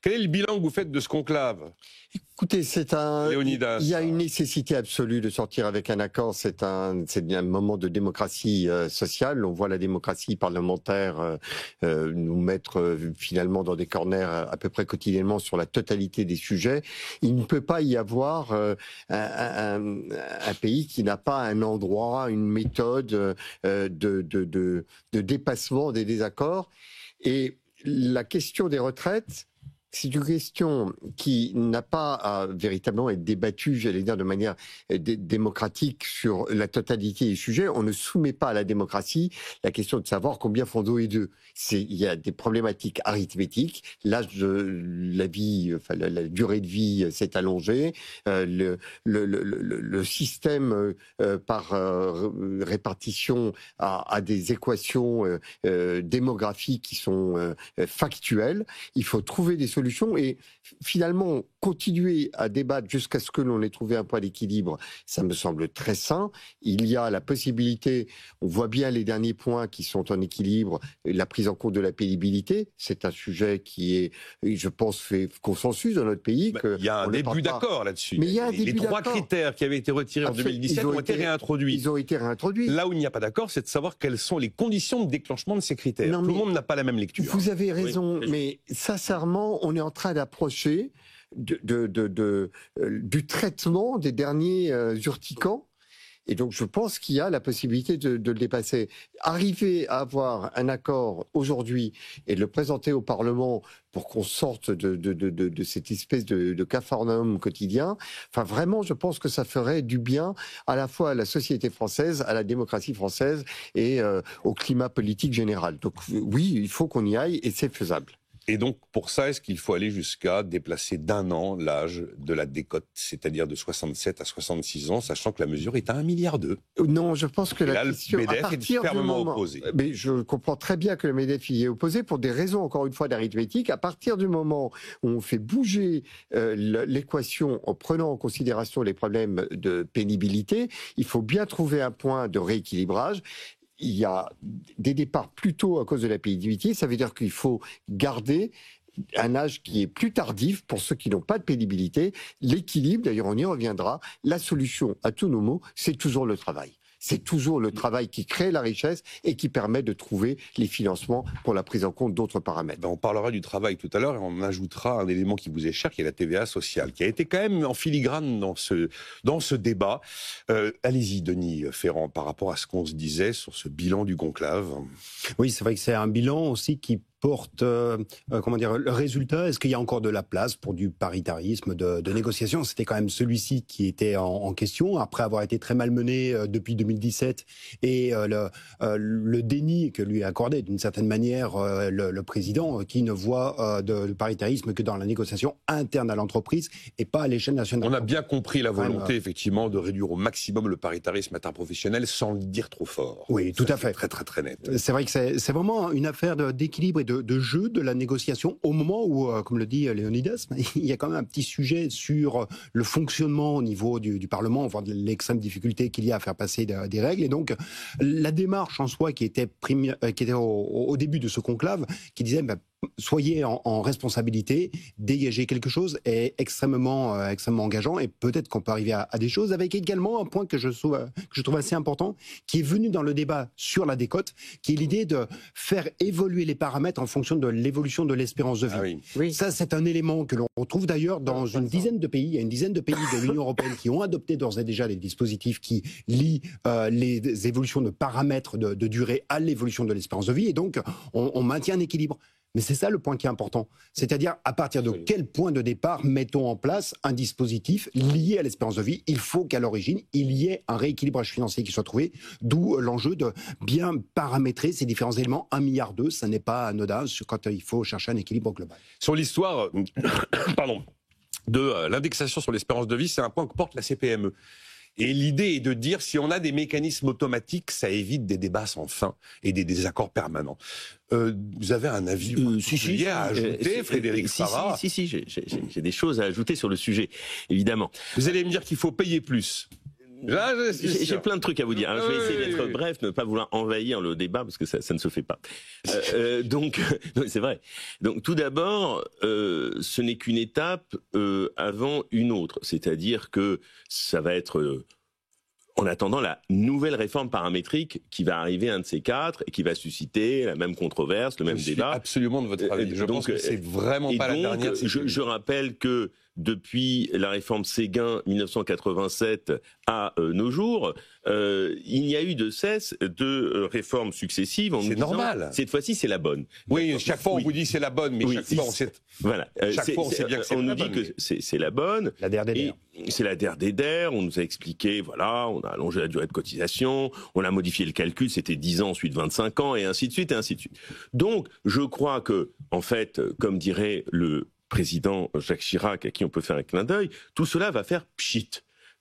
Quel est le bilan que vous faites de ce conclave, Écoutez, Léonidas? il y a une nécessité absolue de sortir avec un accord. C'est un moment de démocratie sociale. On voit la démocratie parlementaire nous mettre finalement dans des corners à peu près quotidiennement sur la totalité des sujets. Il ne peut pas y avoir un pays qui n'a pas un endroit, une méthode de dépassement des désaccords. Et la question des retraites, c'est une question qui n'a pas à véritablement être débattue, j'allais dire, de manière démocratique sur la totalité des sujets. On ne soumet pas à la démocratie la question de savoir combien font 2 et 2. Il y a des problématiques arithmétiques. L'âge de la vie, enfin la durée de vie s'est allongée. Le système par répartition a des équations démographiques qui sont factuelles. Il faut trouver des solutions et finalement continuer à débattre jusqu'à ce que l'on ait trouvé un point d'équilibre, ça me semble très sain. Il y a la possibilité, on voit bien les derniers points qui sont en équilibre, la prise en compte de la pénibilité, c'est un sujet qui est, je pense, fait consensus dans notre pays. Il y a un début d'accord là-dessus. Mais il y a un début les 3 critères qui avaient été retirés en 2017 ont été réintroduits. Ils ont été réintroduits. Là où il n'y a pas d'accord, c'est de savoir quelles sont les conditions de déclonchement de ces critères. Tout le monde n'a pas la même lecture. Vous avez raison, mais sincèrement, on est en train d'approcher du traitement des derniers urticants. Et donc, je pense qu'il y a la possibilité de le dépasser. Arriver à avoir un accord aujourd'hui et de le présenter au Parlement pour qu'on sorte de cette espèce de capharnaüm quotidien, enfin, vraiment, je pense que ça ferait du bien à la fois à la société française, à la démocratie française et au climat politique général. Donc, oui, il faut qu'on y aille et c'est faisable. Et donc, pour ça, est-ce qu'il faut aller jusqu'à déplacer d'1 an l'âge de la décote, c'est-à-dire de 67 à 66 ans, sachant que la mesure est à 1,2 milliard? Non, je pense que la question, le MEDEF est fermement opposé. Mais je comprends très bien que le MEDEF y est opposé pour des raisons, encore une fois, d'arithmétique. À partir du moment où on fait bouger l'équation en prenant en considération les problèmes de pénibilité, il faut bien trouver un point de rééquilibrage. Il y a des départs plutôt à cause de la pénibilité, ça veut dire qu'il faut garder un âge qui est plus tardif pour ceux qui n'ont pas de pénibilité. L'équilibre, d'ailleurs on y reviendra, la solution à tous nos maux, c'est toujours le travail. C'est toujours le travail qui crée la richesse et qui permet de trouver les financements pour la prise en compte d'autres paramètres. On parlera du travail tout à l'heure et on ajoutera un élément qui vous est cher, qui est la TVA sociale, qui a été quand même en filigrane dans ce débat. Allez-y, Denis Ferrand, par rapport à ce qu'on se disait sur ce bilan du conclave. Oui, c'est vrai que c'est un bilan aussi qui porte, le résultat. Est-ce qu'il y a encore de la place pour du paritarisme de négociation? C'était quand même celui-ci qui était en question, après avoir été très malmené depuis 2017, et le déni que lui a accordé d'une certaine manière le président, qui ne voit de paritarisme que dans la négociation interne à l'entreprise et pas à l'échelle nationale. On a bien compris la volonté, effectivement, de réduire au maximum le paritarisme interprofessionnel sans le dire trop fort. Oui, tout à fait. Très, très, très net. C'est vrai que c'est vraiment une affaire d'équilibre et de jeu de la négociation, au moment où, comme le dit Léonidas, il y a quand même un petit sujet sur le fonctionnement au niveau du Parlement, voire de l'extrême difficulté qu'il y a à faire passer des règles. Et donc, la démarche en soi qui était au début de ce conclave, qui disait soyez en responsabilité, dégagez quelque chose, est extrêmement engageant, et peut-être qu'on peut arriver à des choses, avec également un point que je trouve assez important, qui est venu dans le débat sur la décote, qui est l'idée de faire évoluer les paramètres en fonction de l'évolution de l'espérance de vie. Ah oui. Oui. Ça, c'est un élément que l'on retrouve d'ailleurs dans une dizaine de pays. Il y a une dizaine de pays de l'Union européenne qui ont adopté d'ores et déjà des dispositifs qui lient les évolutions de paramètres de durée à l'évolution de l'espérance de vie, et donc on maintient un équilibre. Mais c'est ça le point qui est important. C'est-à-dire, à partir de quel point de départ mettons en place un dispositif lié à l'espérance de vie? Il faut qu'à l'origine, il y ait un rééquilibrage financier qui soit trouvé, d'où l'enjeu de bien paramétrer ces différents éléments. 1,2 milliard, ça n'est pas anodin quand il faut chercher un équilibre global. Sur l'histoire de l'indexation sur l'espérance de vie, c'est un point que porte la CPME. Et l'idée est de dire, si on a des mécanismes automatiques, ça évite des débats sans fin et des désaccords permanents. Vous avez un avis à ajouter, Frédéric Farah? Si, j'ai des choses à ajouter sur le sujet, évidemment. Vous allez me dire qu'il faut payer plus. J'ai plein de trucs à vous dire. Je vais essayer d'être bref, ne pas vouloir envahir le débat parce que ça ne se fait pas. Donc, c'est vrai. Donc, tout d'abord, ce n'est qu'une étape avant une autre. C'est-à-dire que ça va être en attendant la nouvelle réforme paramétrique qui va arriver, un de ces quatre, et qui va susciter la même controverse, le même débat. Absolument de votre avis. Je pense que c'est vraiment pas la dernière. Je rappelle que depuis la réforme Séguin 1987 à nos jours, il n'y a eu de cesse de réformes successives. C'est normal. Cette fois-ci, c'est la bonne. Oui, chaque fois on vous dit c'est la bonne, mais chaque fois on sait. Voilà. Chaque fois on sait bien que c'est la bonne. On nous dit que c'est la bonne. La DER des DER. C'est la DER des DER. On nous a expliqué, voilà, on a allongé la durée de cotisation, on a modifié le calcul, c'était 10 ans, ensuite 25 ans, et ainsi de suite, et ainsi de suite. Donc, je crois que, en fait, comme dirait le président Jacques Chirac, à qui on peut faire un clin d'œil, tout cela va faire pchit.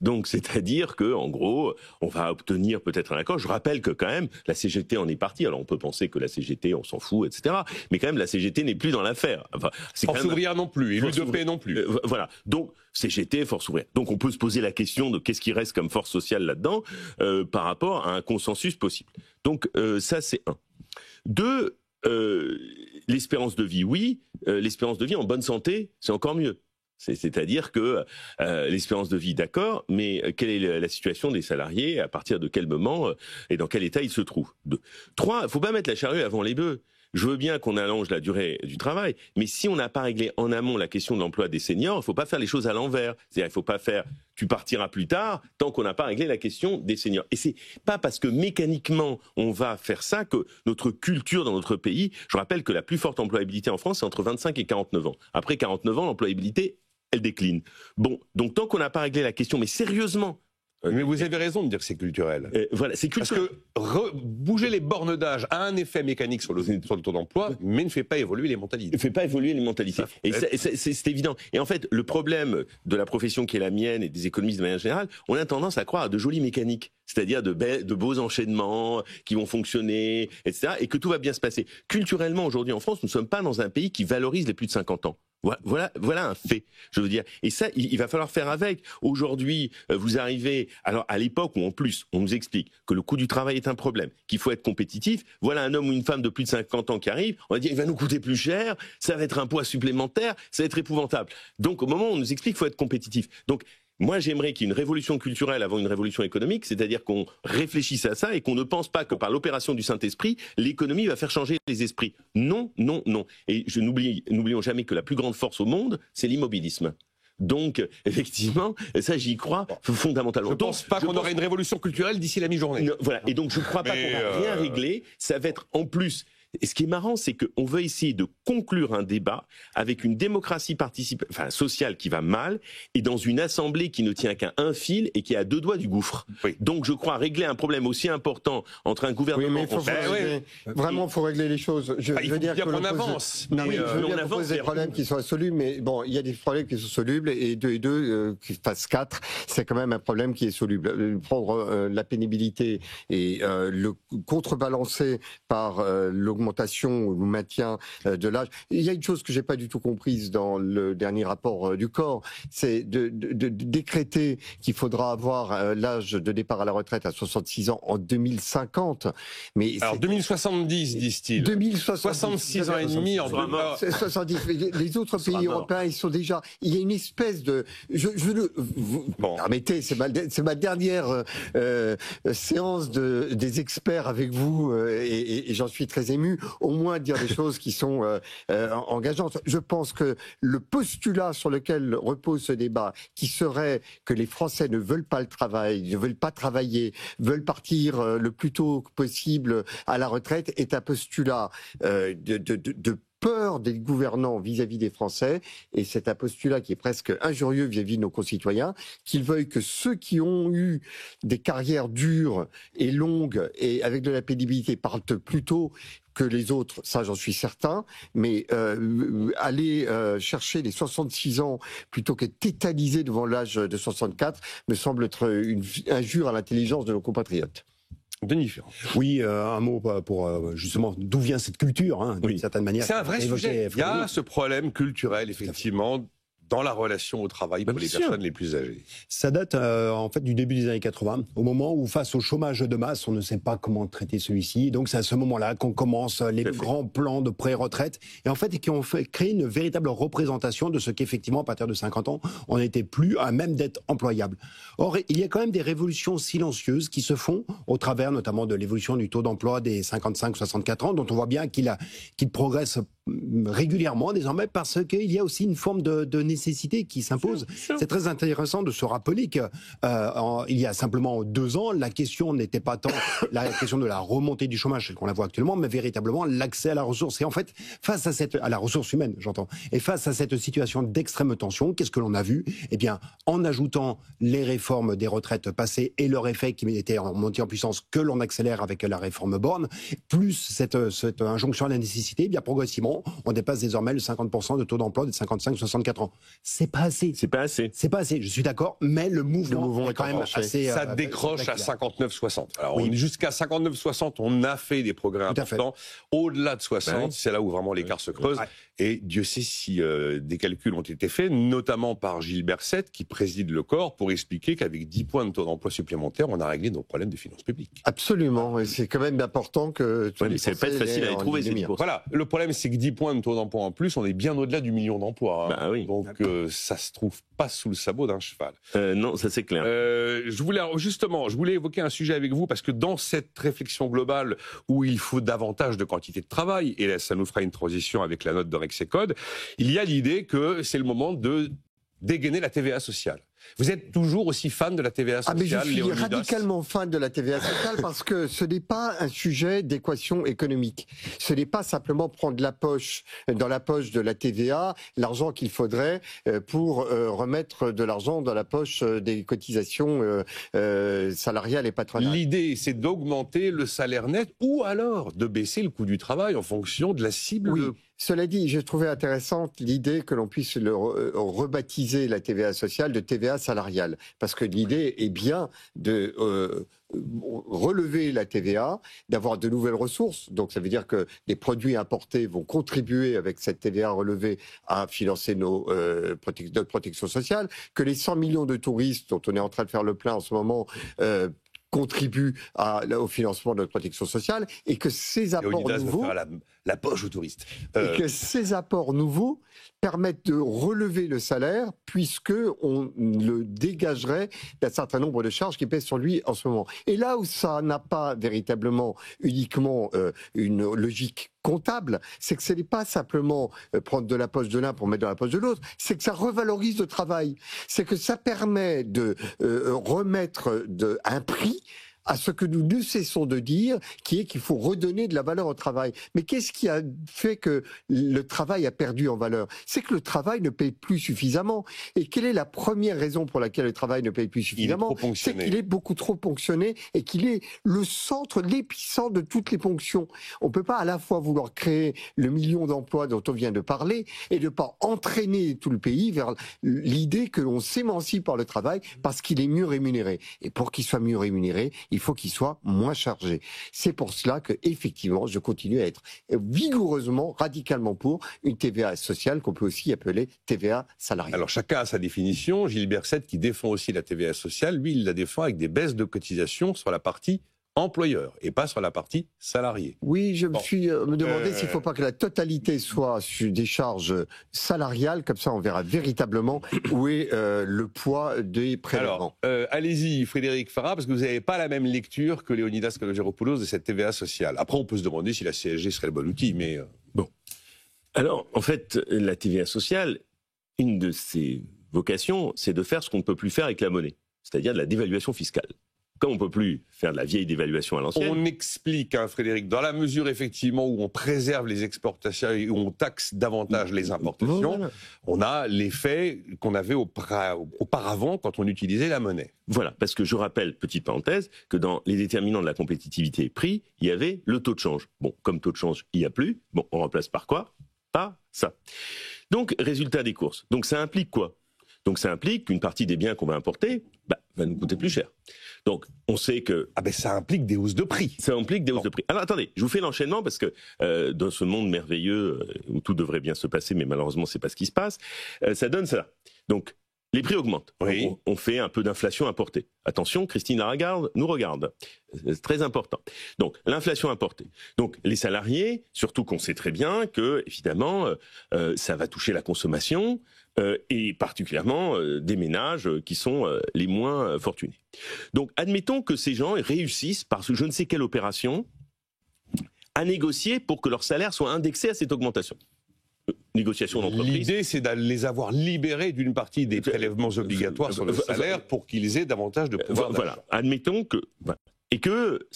Donc, c'est-à-dire que, en gros, on va obtenir peut-être un accord. Je rappelle que quand même, la CGT en est partie. Alors, on peut penser que la CGT, on s'en fout, etc. Mais quand même, la CGT n'est plus dans l'affaire. Enfin, Force ouvrière non plus, et l'UDP non plus. Voilà. Donc, CGT, Force ouvrière. Donc, on peut se poser la question de qu'est-ce qui reste comme force sociale là-dedans, par rapport à un consensus possible. Donc, ça, c'est un. Deux, l'espérance de vie, oui. L'espérance de vie en bonne santé, c'est encore mieux. C'est-à-dire que l'espérance de vie, d'accord, mais quelle est la situation des salariés, à partir de quel moment et dans quel état ils se trouvent. 3, il ne faut pas mettre la charrue avant les bœufs. Je veux bien qu'on allonge la durée du travail, mais si on n'a pas réglé en amont la question de l'emploi des seniors, il ne faut pas faire les choses à l'envers. C'est-à-dire il ne faut pas faire « tu partiras plus tard » tant qu'on n'a pas réglé la question des seniors. Et c'est pas parce que mécaniquement on va faire ça que notre culture dans notre pays, je rappelle que la plus forte employabilité en France, c'est entre 25 et 49 ans. Après 49 ans, l'employabilité, elle décline. Bon, donc tant qu'on n'a pas réglé la question, mais sérieusement... Mais vous avez raison de dire que c'est culturel. Voilà, c'est culturel. Parce que bouger les bornes d'âge a un effet mécanique sur le taux d'emploi, mais ne fait pas évoluer les mentalités. Ne fait pas évoluer les mentalités. Et c'est évident. Et en fait, le problème de la profession qui est la mienne et des économistes de manière générale, on a tendance à croire à de jolies mécaniques. C'est-à-dire de beaux enchaînements qui vont fonctionner, etc. Et que tout va bien se passer. Culturellement, aujourd'hui en France, nous ne sommes pas dans un pays qui valorise les plus de 50 ans. Voilà un fait, je veux dire. Et ça, il va falloir faire avec. Aujourd'hui, vous arrivez, alors à l'époque où en plus, on nous explique que le coût du travail est un problème, qu'il faut être compétitif, voilà un homme ou une femme de plus de 50 ans qui arrive, on va dire il va nous coûter plus cher, ça va être un poids supplémentaire, ça va être épouvantable. Donc au moment où on nous explique qu'il faut être compétitif. Donc moi, j'aimerais qu'il y ait une révolution culturelle avant une révolution économique, c'est-à-dire qu'on réfléchisse à ça et qu'on ne pense pas que par l'opération du Saint-Esprit, l'économie va faire changer les esprits. Non, non, non. Et n'oublions jamais que la plus grande force au monde, c'est l'immobilisme. Donc, effectivement, ça j'y crois fondamentalement. Je ne pense pas qu'on aurait une révolution culturelle d'ici la mi-journée. Voilà. Et donc, je ne crois pas qu'on va rien régler. Ça va être en plus... Et ce qui est marrant, c'est qu'on veut essayer de conclure un débat avec une démocratie sociale qui va mal et dans une assemblée qui ne tient qu'à un fil et qui est à 2 doigts du gouffre. Oui. Donc je crois régler un problème aussi important entre un gouvernement... Oui, mais vraiment, il faut régler les choses. Je veux dire qu'on avance. Je veux bien qu'on pose des problèmes qui sont insolubles, mais bon, il y a des problèmes qui sont solubles et 2 et 2 qui fassent 4, c'est quand même un problème qui est soluble. Prendre la pénibilité et le contrebalancer par l'augmentation ou le maintien de l'âge. Il y a une chose que j'ai pas du tout comprise dans le dernier rapport du corps, c'est de décréter qu'il faudra avoir l'âge de départ à la retraite à 66 ans en 2050. Mais alors 2070, disent-ils. 66 ans et demi en 70. Les autres pays européens, ils sont déjà. Il y a une espèce de. Permettez, c'est ma dernière séance des experts avec vous et j'en suis très ému. Au moins dire des choses qui sont engageantes. Je pense que le postulat sur lequel repose ce débat, qui serait que les Français ne veulent pas le travail, ne veulent pas travailler, veulent partir le plus tôt possible à la retraite, est un postulat de peur des gouvernants vis-à-vis des Français, et c'est un postulat qui est presque injurieux vis-à-vis de nos concitoyens, qu'ils veuillent que ceux qui ont eu des carrières dures et longues et avec de la pénibilité partent plus tôt que les autres, ça j'en suis certain, mais aller chercher les 66 ans plutôt qu'être tétanisé devant l'âge de 64 me semble être une injure à l'intelligence de nos compatriotes. Denis Ferrand. Oui, un mot pour justement d'où vient cette culture, d'une certaine manière. C'est un vrai sujet. Il y a ce problème culturel, effectivement, dans la relation au travail pour les personnes les plus âgées? Ça date en fait du début des années 80, au moment où face au chômage de masse, on ne sait pas comment traiter celui-ci. Donc c'est à ce moment-là qu'on commence les grands plans de pré-retraite et en fait qui ont créé une véritable représentation de ce qu'effectivement à partir de 50 ans, on n'était plus à même d'être employable. Or, il y a quand même des révolutions silencieuses qui se font au travers notamment de l'évolution du taux d'emploi des 55-64 ans, dont on voit bien qu'il progresse régulièrement désormais parce qu'il y a aussi une forme de nécessité qui s'impose. C'est très intéressant de se rappeler que il y a simplement 2 ans, la question n'était pas tant la question de la remontée du chômage qu'on la voit actuellement, mais véritablement l'accès à la ressource. Et en fait, face à la ressource humaine, j'entends, et face à cette situation d'extrême tension, qu'est-ce que l'on a vu? Eh bien, en ajoutant les réformes des retraites passées et leur effet qui était monté en puissance que l'on accélère avec la réforme Borne, plus cette injonction à la nécessité, eh bien progressivement, on dépasse désormais le 50% de taux d'emploi des 55-64 ans. C'est pas assez. C'est pas assez. C'est pas assez, je suis d'accord, mais le mouvement est quand même assez... Ça décroche à 59-60. Alors, jusqu'à 59-60, on a fait des progrès importants. Au-delà de 60, c'est là où vraiment l'écart se creuse. Et Dieu sait si des calculs ont été faits, notamment par Gilles Berset, qui préside le corps, pour expliquer qu'avec 10 points de taux d'emploi supplémentaires, on a réglé nos problèmes de finances publiques. Absolument, et c'est quand même important que... c'est pas facile à trouver, ces courses. Voilà, le problème c'est que 10 points de taux d'emploi en plus, on est bien au-delà du million d'emplois. Donc ça se trouve pas sous le sabot d'un cheval. Non, ça c'est clair. Je voulais évoquer un sujet avec vous, parce que dans cette réflexion globale où il faut davantage de quantité de travail, et là ça nous fera une transition avec la note de Rexecode, il y a l'idée que c'est le moment de dégainer la TVA sociale. Vous êtes toujours aussi fan de la TVA sociale, mais je suis Léonidas? radicalement fan de la TVA sociale parce que ce n'est pas un sujet d'équation économique. Ce n'est pas simplement prendre dans la poche de la TVA l'argent qu'il faudrait pour remettre de l'argent dans la poche des cotisations salariales et patronales. L'idée, c'est d'augmenter le salaire net ou alors de baisser le coût du travail en fonction de la cible. Oui. Cela dit, j'ai trouvé intéressante l'idée que l'on puisse rebaptiser la TVA sociale de TVA salariale. Parce que l'idée est bien de relever la TVA, d'avoir de nouvelles ressources. Donc ça veut dire que des produits importés vont contribuer avec cette TVA relevée à financer notre protection sociale, que les 100 millions de touristes dont on est en train de faire le plein en ce moment contribuent au financement de notre protection sociale, et que ces apports nouveaux... La poche aux touristes. Et que ces apports nouveaux permettent de relever le salaire, puisque on le dégagerait d'un certain nombre de charges qui pèsent sur lui en ce moment. Et là où ça n'a pas véritablement uniquement une logique comptable, c'est que ce n'est pas simplement prendre de la poche de l'un pour mettre dans la poche de l'autre, c'est que ça revalorise le travail, c'est que ça permet de remettre un prix à ce que nous ne cessons de dire, qui est qu'il faut redonner de la valeur au travail. Mais qu'est-ce qui a fait que le travail a perdu en valeur? C'est que le travail ne paye plus suffisamment. Et quelle est la première raison pour laquelle le travail ne paye plus suffisamment? C'est qu'il est beaucoup trop ponctionné et qu'il est le centre, l'épicentre de toutes les ponctions. On ne peut pas à la fois vouloir créer le million d'emplois dont on vient de parler et ne pas entraîner tout le pays vers l'idée que l'on s'émancipe par le travail parce qu'il est mieux rémunéré. Et pour qu'il soit mieux rémunéré, il faut qu'il soit moins chargé. C'est pour cela que, effectivement, je continue à être vigoureusement, radicalement pour une TVA sociale qu'on peut aussi appeler TVA salariale. Alors chacun a sa définition. Gilles Berset, qui défend aussi la TVA sociale, lui, il la défend avec des baisses de cotisations sur la partie employeur et pas sur la partie salariée. Oui, je me demandais s'il ne faut pas que la totalité soit sur des charges salariales, comme ça on verra véritablement où est le poids des prélèvements. Alors, allez-y Frédéric Farah, parce que vous n'avez pas la même lecture que Léonidas Kalogeropoulos de cette TVA sociale. Après on peut se demander si la CSG serait le bon outil, mais... Bon. Alors, en fait, la TVA sociale, une de ses vocations, c'est de faire ce qu'on ne peut plus faire avec la monnaie, c'est-à-dire de la dévaluation fiscale. Comme on ne peut plus faire de la vieille dévaluation à l'ancienne. On explique, Frédéric, dans la mesure effectivement où on préserve les exportations et où on taxe davantage les importations, on a l'effet qu'on avait auparavant quand on utilisait la monnaie. Voilà, parce que je rappelle, petite parenthèse, que dans les déterminants de la compétitivité prix, il y avait le taux de change. Bon, comme taux de change, il n'y a plus. Bon, on remplace par quoi? Par ça. Donc, résultat des courses. Donc, ça implique quoi? Donc ça implique qu'une partie des biens qu'on va importer va nous coûter plus cher. Donc on sait que... ça implique des hausses de prix. Ça implique des hausses de prix. Alors attendez, je vous fais l'enchaînement parce que dans ce monde merveilleux où tout devrait bien se passer, mais malheureusement c'est pas ce qui se passe, ça donne ça. Donc les prix augmentent. Oui. On fait un peu d'inflation importée. Attention, Christine Lagarde nous regarde. C'est très important. Donc, l'inflation importée. Donc, les salariés, surtout qu'on sait très bien que, évidemment, ça va toucher la consommation et particulièrement des ménages qui sont les moins fortunés. Donc, admettons que ces gens réussissent, par je ne sais quelle opération, à négocier pour que leur salaire soit indexé à cette augmentation. Négociation d'entreprise. L'idée, c'est de les avoir libérés d'une partie des prélèvements obligatoires sur le salaire pour qu'ils aient davantage de pouvoir d'achat. Voilà. Admettons que... Et que...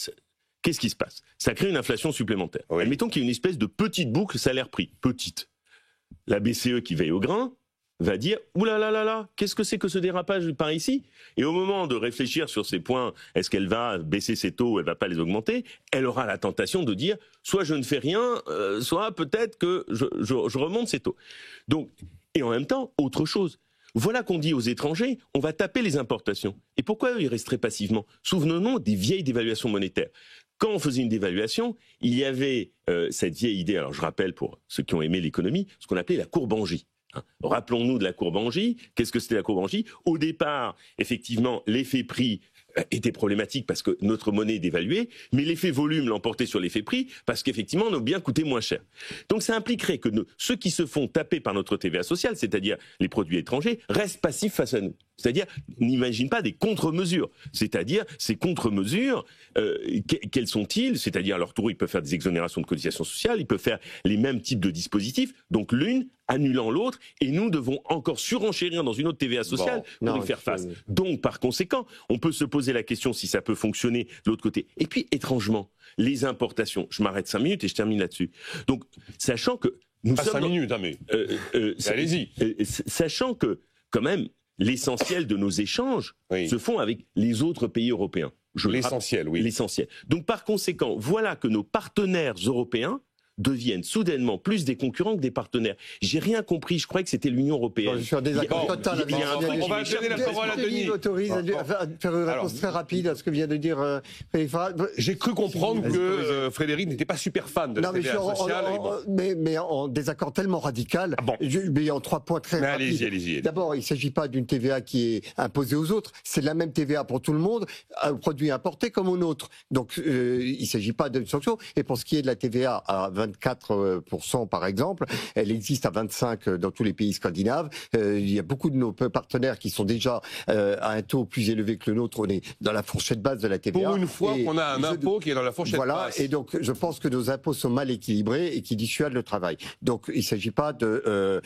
Qu'est-ce qui se passe? Ça crée une inflation supplémentaire. Oui. Admettons qu'il y ait une espèce de petite boucle salaire-prix. Petite. La BCE qui veille au grain va dire « Ouh là là là là, qu'est-ce que c'est que ce dérapage par ici ?» Et au moment de réfléchir sur ces points, est-ce qu'elle va baisser ses taux ou elle va pas les augmenter, elle aura la tentation de dire « Soit je ne fais rien, soit peut-être que je remonte ces taux. » Donc, et en même temps, autre chose. Voilà qu'on dit aux étrangers, on va taper les importations. Et pourquoi ils resteraient passivement? Souvenons-nous des vieilles dévaluations monétaires. Quand on faisait une dévaluation, il y avait cette vieille idée, alors je rappelle pour ceux qui ont aimé l'économie, ce qu'on appelait la courbe Angy. Rappelons-nous de la courbe Angy. Qu'est-ce que c'était la courbe Angy? Au départ, effectivement, l'effet prix était problématique parce que notre monnaie est dévaluée, mais l'effet volume l'emportait sur l'effet prix parce qu'effectivement, nos biens coûtaient moins cher. Donc ça impliquerait que ceux qui se font taper par notre TVA sociale, c'est-à-dire les produits étrangers, restent passifs face à nous. C'est-à-dire, n'imagine pas des contre-mesures. C'est-à-dire, ces contre-mesures, quels sont-ils? C'est-à-dire, à leur tour, ils peuvent faire des exonérations de cotisations sociales, ils peuvent faire les mêmes types de dispositifs, donc l'une annulant l'autre, et nous devons encore surenchérir dans une autre TVA sociale pour y faire face. Donc, par conséquent, on peut se poser la question si ça peut fonctionner de l'autre côté. Et puis, étrangement, les importations. Je m'arrête 5 minutes et je termine là-dessus. Donc, sachant que nous sommes... 5 minutes, hein, mais... allez-y. Sachant que, quand même, l'essentiel de nos échanges se font avec les autres pays européens. L'essentiel, oui. L'essentiel. Donc, par conséquent, voilà que nos partenaires européens deviennent soudainement plus des concurrents que des partenaires. J'ai rien compris, je croyais que c'était l'Union européenne. Je suis en désaccord total. On va donner la parole à Denis. M'autorise à faire une réponse très rapide à ce que vient de dire Frédéric Farah. J'ai cru comprendre que Frédéric n'était pas super fan de la TVA sociale. Mais en désaccord tellement radical, mais en 3 points très rapides. Allez-y. D'abord, il ne s'agit pas d'une TVA qui est imposée aux autres, c'est la même TVA pour tout le monde, un produit importé comme au nôtre. Donc il ne s'agit pas d'une sanction. Et pour ce qui est de la TVA à 24% par exemple, elle existe à 25% dans tous les pays scandinaves. Il y a beaucoup de nos partenaires qui sont déjà à un taux plus élevé que le nôtre. On est dans la fourchette basse de la TVA. Pour une fois qu'on a un impôt qui est dans la fourchette basse. Et donc je pense que nos impôts sont mal équilibrés et qui dissuadent le travail. Donc il ne s'agit pas de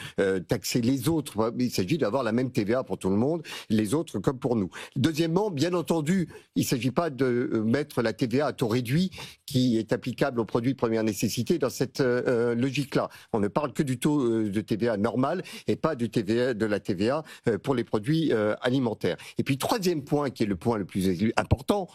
taxer les autres, il s'agit d'avoir la même TVA pour tout le monde, les autres comme pour nous. Deuxièmement, bien entendu, il ne s'agit pas de mettre la TVA à taux réduit qui est applicable aux produits de première nécessité dans cette logique-là. On ne parle que du taux de TVA normal et pas du TVA, de la TVA pour les produits alimentaires. Et puis troisième point, qui est le point le plus important,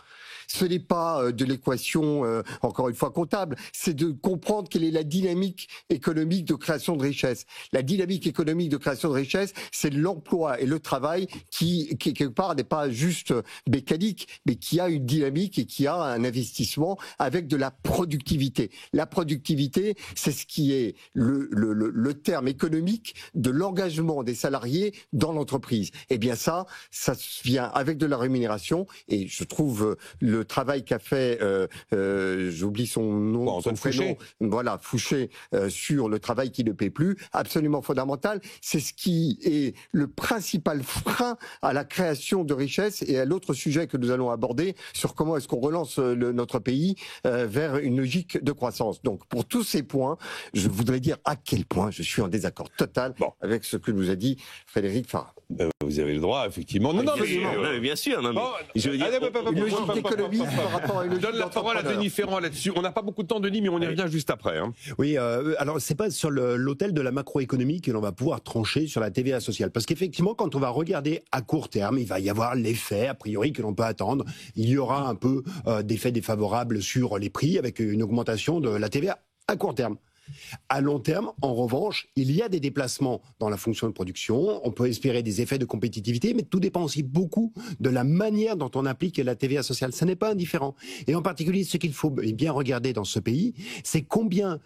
ce n'est pas de l'équation, encore une fois, comptable, c'est de comprendre quelle est la dynamique économique de création de richesse. La dynamique économique de création de richesse, c'est l'emploi et le travail qui quelque part, n'est pas juste mécanique, mais qui a une dynamique et qui a un investissement avec de la productivité. La productivité, c'est ce qui est le terme économique de l'engagement des salariés dans l'entreprise. Eh bien ça vient avec de la rémunération, et je trouve le travail qu'a fait, j'oublie son nom, son prénom, voilà, Fouché, sur le travail qui ne paie plus, absolument fondamental. C'est ce qui est le principal frein à la création de richesse et à l'autre sujet que nous allons aborder sur comment est-ce qu'on relance notre pays vers une logique de croissance. Donc, pour tous ces points, je voudrais dire à quel point je suis en désaccord total avec ce que nous a dit Frédéric Farah. Vous avez le droit, effectivement. Non, mais bien sûr. Non, mais je veux dire, une logique d'économie par rapport à une logique. Je donne la parole à Denis Ferrand là-dessus. On n'a pas beaucoup de temps, Denis, mais on y revient juste après. Hein. Oui, alors c'est pas sur l'autel de la macroéconomie que l'on va pouvoir trancher sur la TVA sociale. Parce qu'effectivement, quand on va regarder à court terme, il va y avoir l'effet, a priori, que l'on peut attendre. Il y aura un peu d'effet défavorable sur les prix avec une augmentation de la TVA à court terme. À long terme, en revanche, il y a des déplacements dans la fonction de production. On peut espérer des effets de compétitivité, mais tout dépend aussi beaucoup de la manière dont on applique la TVA sociale. Ça n'est pas indifférent. Et en particulier, ce qu'il faut bien regarder dans ce pays, c'est combien,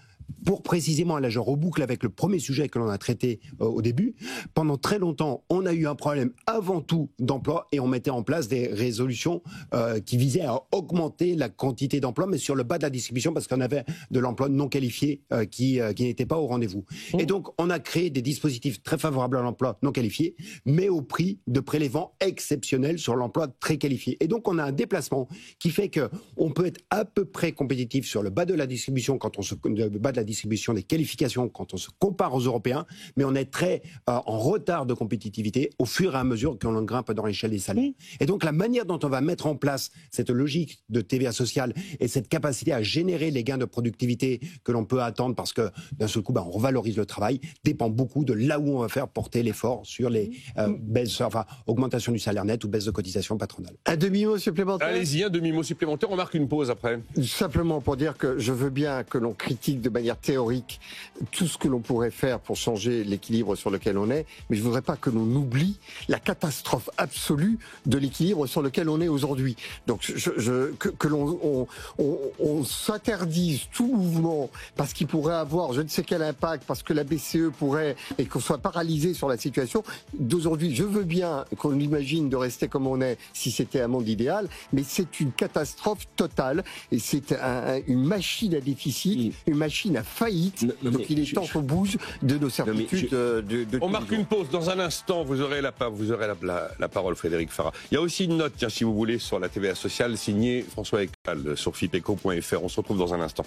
pour précisément, là je reboucle avec le premier sujet que l'on a traité au début, pendant très longtemps, on a eu un problème avant tout d'emploi et on mettait en place des résolutions qui visaient à augmenter la quantité d'emplois, mais sur le bas de la distribution parce qu'on avait de l'emploi non qualifié qui n'était pas au rendez-vous. Et donc on a créé des dispositifs très favorables à l'emploi non qualifié, mais au prix de prélèvements exceptionnels sur l'emploi très qualifié. Et donc on a un déplacement qui fait qu'on peut être à peu près compétitif sur le bas de la distribution quand on se bas de la distribution des qualifications quand on se compare aux Européens, mais on est très en retard de compétitivité au fur et à mesure qu'on grimpe dans l'échelle des salaires. Et donc la manière dont on va mettre en place cette logique de TVA sociale et cette capacité à générer les gains de productivité que l'on peut attendre parce que d'un seul coup on revalorise le travail dépend beaucoup de là où on va faire porter l'effort sur les baisses, enfin augmentation du salaire net ou baisse de cotisation patronale. Un demi-mot supplémentaire. Allez-y, un demi-mot supplémentaire, on marque une pause après. Simplement pour dire que je veux bien que l'on critique de manière théorique tout ce que l'on pourrait faire pour changer l'équilibre sur lequel on est, mais je voudrais pas que l'on oublie la catastrophe absolue de l'équilibre sur lequel on est aujourd'hui. Donc que l'on s'interdise tout mouvement parce qu'il pourrait avoir je ne sais quel impact, parce que la BCE pourrait, et qu'on soit paralysé sur la situation d'aujourd'hui. Je veux bien qu'on imagine de rester comme on est si c'était un monde idéal, mais c'est une catastrophe totale et c'est une machine à déficit, une machine à faillite. Donc il est temps qu'on bouge de nos certitudes. On marque une pause. Dans un instant, vous aurez la parole, Frédéric Farah. Il y a aussi une note, tiens, si vous voulez, sur la TVA sociale, signée François Eckhall sur fipeco.fr. On se retrouve dans un instant.